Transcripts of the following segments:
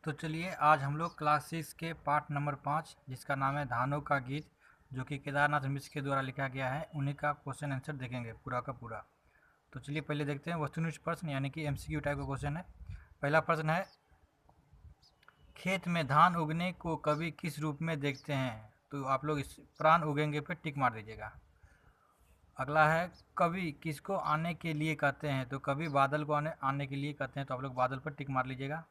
तो चलिए आज हम लोग क्लास 6 के पार्ट नंबर 5 जिसका नाम है धानों का गीत, जो कि केदारनाथ मिश्र के द्वारा लिखा गया है, उन्हीं का क्वेश्चन आंसर देखेंगे पूरा का पूरा। तो चलिए पहले देखते हैं वस्तुनिष्ठ प्रश्न यानी कि एमसीक्यू टाइप का क्वेश्चन है। पहला प्रश्न है, खेत में धान उगने को कभी किस रूप में देखते हैं? तो आप लोग इस प्राण उगेंगे पे टिक मार दीजिएगा। अगला है, कभी किसको आने के लिए कहते हैं? तो कभी बादल को आने के लिए कहते हैं, तो आप लोग बादल पर टिक मार लीजिएगा।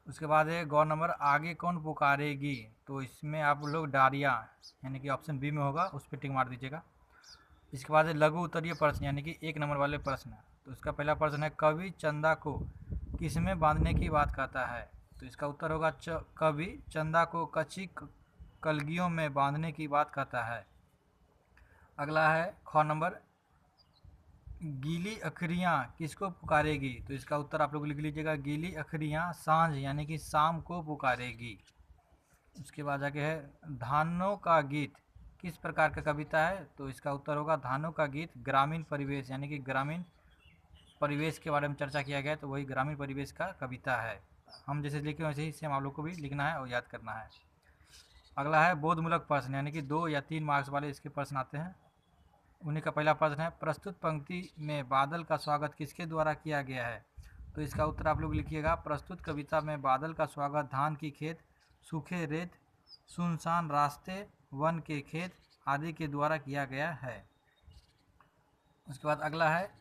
उसके बाद है गौ नंबर, आगे कौन पुकारेगी? तो इसमें आप लोग डारिया यानी कि ऑप्शन बी में होगा, उस पर टिक मार दीजिएगा। इसके बाद है लघु उत्तरीय प्रश्न यानी कि 1 नंबर वाले प्रश्न। तो इसका पहला प्रश्न है, कवि चंदा को किस में बांधने की बात कहता है? तो इसका उत्तर होगा कवि चंदा को कच्ची कलगियों में बांधने की बात कहता है। अगला है ख नंबर, गीली अखरियाँ किसको पुकारेगी? तो इसका उत्तर आप लोग लिख लीजिएगा, गीली अखरियाँ सांझ यानी कि शाम को पुकारेगी। उसके बाद आगे है, धानों का गीत किस प्रकार का कविता है? तो इसका उत्तर होगा, धानों का गीत ग्रामीण परिवेश यानी कि ग्रामीण परिवेश के बारे में चर्चा किया गया है, तो वही ग्रामीण परिवेश का कविता है। हम जैसे लिखे वैसे ही सेम आप लोग को भी लिखना है और याद करना है। अगला है बोधमूलक प्रश्न यानी कि 2 या 3 मार्क्स वाले इसके प्रश्न आते हैं। उन्हीं का पहला प्रश्न है, प्रस्तुत पंक्ति में बादल का स्वागत किसके द्वारा किया गया है? तो इसका उत्तर आप लोग लिखिएगा, प्रस्तुत कविता में बादल का स्वागत धान की खेत, सूखे रेत, सुनसान रास्ते, वन के खेत आदि के द्वारा किया गया है। उसके बाद अगला है,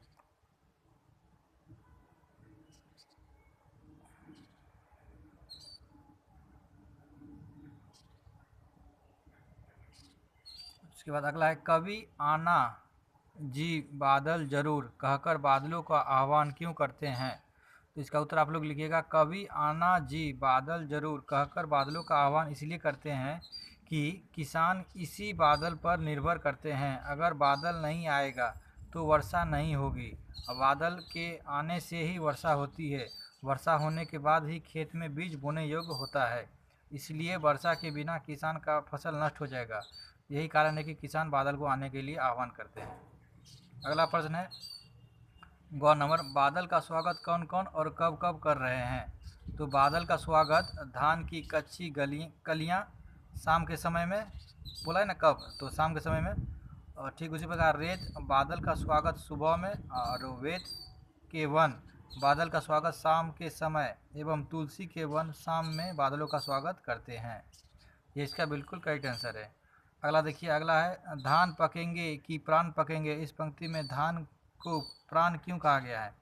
कवि आना जी बादल जरूर कहकर बादलों का आह्वान क्यों करते हैं? तो इसका उत्तर आप लोग लिखिएगा, कवि आना जी बादल जरूर कहकर बादलों का आह्वान इसलिए करते हैं कि किसान इसी बादल पर निर्भर करते हैं। अगर बादल नहीं आएगा तो वर्षा नहीं होगी, और बादल के आने से ही वर्षा होती है। वर्षा होने के बाद ही खेत में बीज बोने योग्य होता है, इसलिए वर्षा के बिना किसान का फसल नष्ट हो जाएगा। यही कारण है कि किसान बादल को आने के लिए आह्वान करते हैं। अगला प्रश्न है गौ नंबर, बादल का स्वागत कौन कौन और कब कब कर रहे हैं? तो बादल का स्वागत धान की कच्ची कलियां शाम के समय में, बोला है ना कब, तो शाम के समय में। और ठीक उसी प्रकार रेत बादल का स्वागत सुबह में, और वेत के वन बादल का स्वागत शाम के समय, एवं तुलसी के वन शाम में बादलों का स्वागत करते हैं। ये इसका बिल्कुल करेक्ट आंसर है। अगला देखिए, अगला है, धान पकेंगे कि प्राण पकेंगे, इस पंक्ति में धान को प्राण क्यों कहा गया है?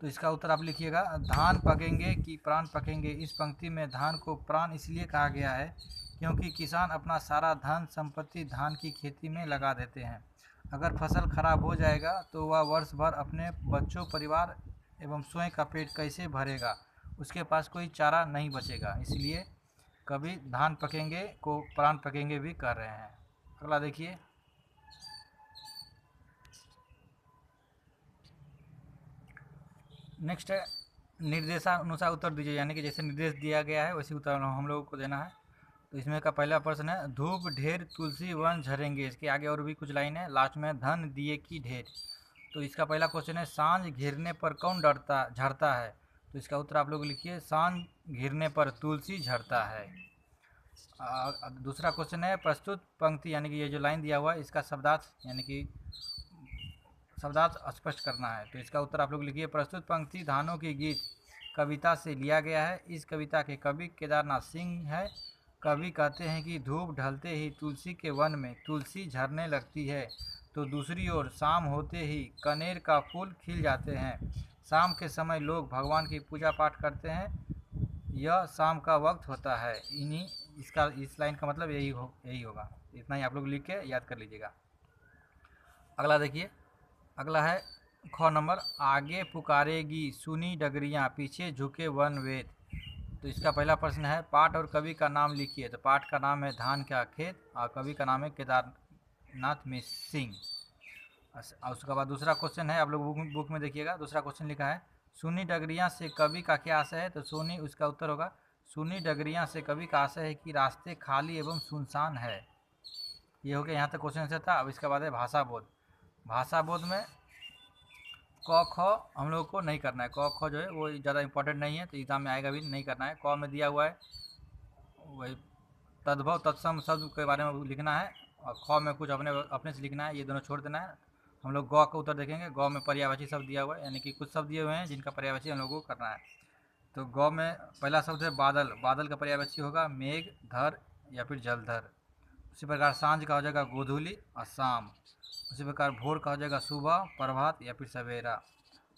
तो इसका उत्तर आप लिखिएगा, धान पकेंगे कि प्राण पकेंगे, इस पंक्ति में धान को प्राण इसलिए कहा गया है क्योंकि किसान अपना सारा धन संपत्ति धान की खेती में लगा देते हैं। अगर फसल खराब हो जाएगा तो वह वर्ष भर अपने बच्चों, परिवार एवं स्वयं का पेट कैसे भरेगा? उसके पास कोई चारा नहीं बचेगा, इसलिए कभी धान पकेंगे को प्राण पकेंगे भी कर रहे हैं। अगला देखिए, नेक्स्ट है, निर्देशानुसार उत्तर दीजिए यानी कि जैसे निर्देश दिया गया है वैसे उत्तर हम लोगों को देना है। तो इसमें का पहला प्रश्न है, धूप ढेर तुलसी वन झरेंगे, इसके आगे और भी कुछ लाइन है, लास्ट में धन दिए की ढेर। तो इसका पहला क्वेश्चन है, सांझ घिरने पर कौन झड़ता है? तो इसका उत्तर आप लोग लिखिए, सांझ घिरने पर तुलसी झड़ता है। दूसरा क्वेश्चन है, प्रस्तुत पंक्ति यानी कि ये जो लाइन दिया हुआ है इसका शब्दार्थ यानी कि शब्दार्थ स्पष्ट करना है। तो इसका उत्तर आप लोग लिखिए, प्रस्तुत पंक्ति धानों की गीत कविता से लिया गया है। इस कविता के कवि केदारनाथ सिंह है। कवि कहते हैं कि धूप ढलते ही तुलसी के वन में तुलसी झरने लगती है, तो दूसरी ओर शाम होते ही कनेर का फूल खिल जाते हैं। शाम के समय लोग भगवान की पूजा पाठ करते हैं, यह शाम का वक्त होता है। इस लाइन का मतलब यही होगा। इतना ही आप लोग लिख के याद कर लीजिएगा। अगला देखिए, अगला है ख नंबर, आगे पुकारेगी सुनी डगरियाँ पीछे झुके वन वेद। तो इसका पहला प्रश्न है, पाठ और कवि का नाम लिखिए। तो पाठ का नाम है धान का खेत और कवि का नाम है केदारनाथ मिश्र सिंह। और उसके बाद दूसरा क्वेश्चन है, आप लोग बुक में देखिएगा, दूसरा क्वेश्चन लिखा है, सुनी डगरियाँ से कवि का क्या आशय है? तो सुनी, उसका उत्तर होगा, सुनी डगरियाँ से कवि का आशय है कि रास्ते खाली एवं सुनसान है। ये हो गया, यहाँ तक क्वेश्चन आंसर था। अब इसके बाद है भाषा बोध। भाषा बोध में क ख हम लोग को नहीं करना है, क ख जो है वो ज़्यादा इंपॉर्टेंट नहीं है, तो एग्ज़ाम में आएगा भी नहीं करना है। क में दिया हुआ है वही तद्भव तत्सम शब्द के बारे में लिखना है, और ख में कुछ अपने अपने से लिखना है, ये दोनों छोड़ देना है। हम लोग ग का उत्तर देखेंगे। ग में पर्यायवाची शब्द दिया हुआ है, यानी कि कुछ शब्द दिए हुए हैं जिनका पर्यायवाची हम लोग को करना है। तो ग में पहला शब्द है बादल, बादल का पर्यायवाची होगा मेघ, धर या फिर जलधर। उसी प्रकार सांझ का हो जाएगा गोधूली और शाम। उसी प्रकार भोर का हो जाएगा सुबह, प्रभात या फिर सवेरा।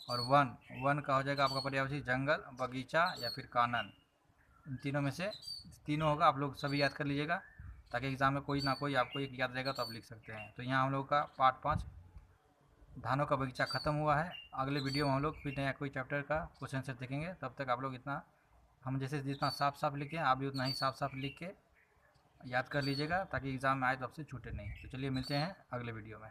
और वन, वन का हो जाएगा आपका पर्यायवाची जंगल, बगीचा या फिर कानन। इन तीनों में से तीनों होगा, आप लोग सभी याद कर लीजिएगा, ताकि एग्ज़ाम में कोई ना कोई आपको एक याद रहेगा तो आप लिख सकते हैं। तो यहाँ हम लोग का पार्ट 5 धानों का बगीचा ख़त्म हुआ है। अगले वीडियो में हम लोग फिर नया कोई चैप्टर का क्वेश्चन आंसर देखेंगे। तब तक आप लोग इतना, हम जैसे जितना साफ साफ लिखें आप भी उतना ही साफ साफ लिख के याद कर लीजिएगा, ताकि एग्ज़ाम में आए तो आपसे छूटे नहीं। तो चलिए मिलते हैं अगले वीडियो में।